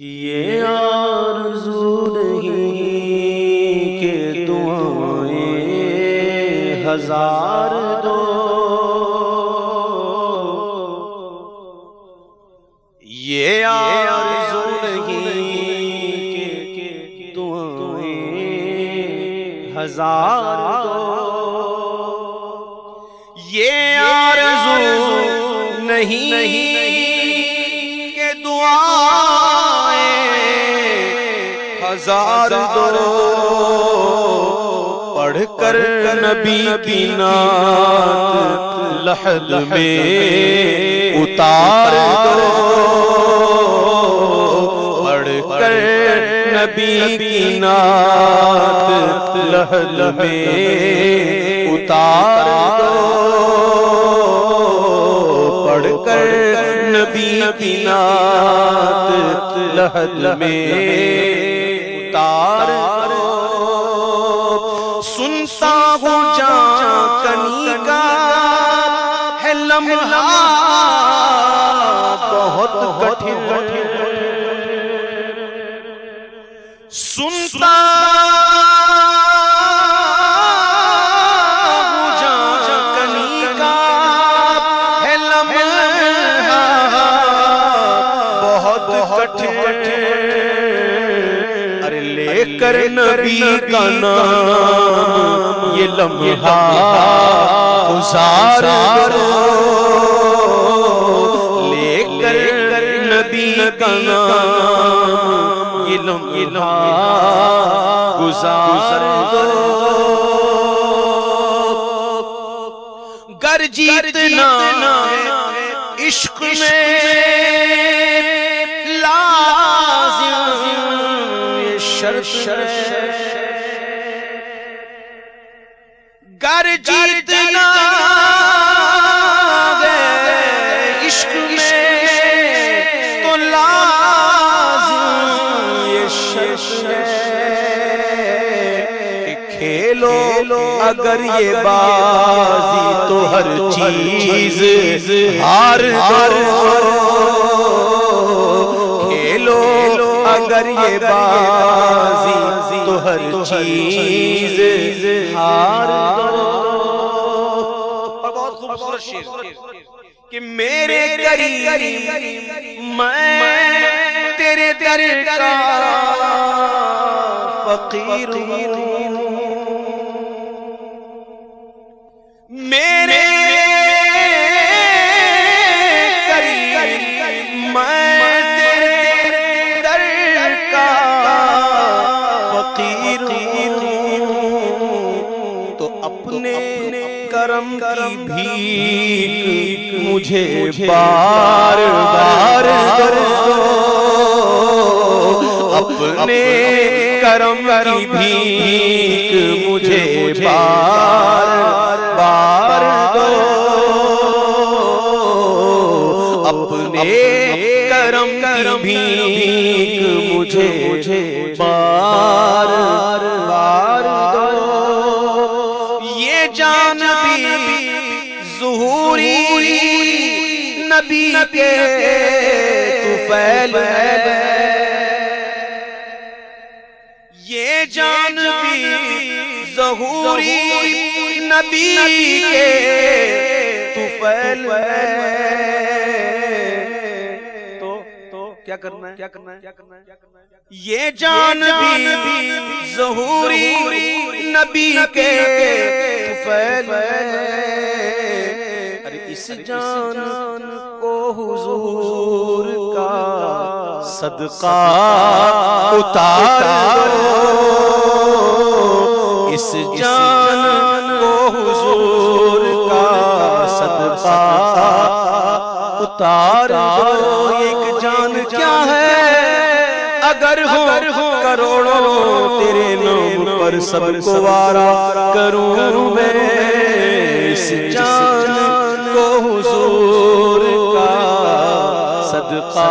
یہ آرزو نہیں کہ دعائیں ہزار دو، یہ آرزو نہیں کہ دعائیں ہزار دو، یہ آرزو نہیں کہ دعائیں ہزار دو، پڑھ کر نبی کی نعت لحد میں اتار دو، پڑھ کر نبی کی نعت لحد میں اتار دو، پڑھ کر نبی کی نعت لحد میں اتار دو، سنتا ہوں جان کنی کا ہے لمحہ بہت کٹھن، سنتا ہوں جان کنی کا ہے لمحہ بہت کٹھن، ارے لے کر نبی کا نام یہ لمحہ گزار دو، لے کر نبی کا نام یہ لمحہ گزار دو، گر جیتنا عشق میں لازم یہ شرط ہے، گر جیتنا عشق میں تو لازم یہ شرط ہے کہ کھیلو اگر یہ بازی تو ہر چیز ہار دو، کھیلو اگر یہ بازی تو ہر چیز ہار دو، اور بہت خوبصورت شعر کہ میرے قریب میں تیرے در کا فقیر ہوں، میرے قریب میں تیرے در کا فقیر ہوں، تو اپنے کرم کی بھیک مجھے بار بار دو، اپنے کرم کی بھیک مجھے بار بار دو، اپنے کرم کی بھیک مجھے بار بار دو، یہ جان بھی ظہوری نبی کے طفیل ہے، یہ جان بھی ظہوری نبی کے طفیل ہے، تو کیا کرنا ہے، یہ جان بھی ظہوری نبی کے طفیل ہے، ارے اس جان کو حضور کا صدقہ اتار دو، اس جان کو حضور کا صدقہ اتار دو، ایک جان کیا ہے اگر ہو کروڑوں تیرے نام پر سب کو وارا کروں میں، اس جان کو حضور کا صدقہ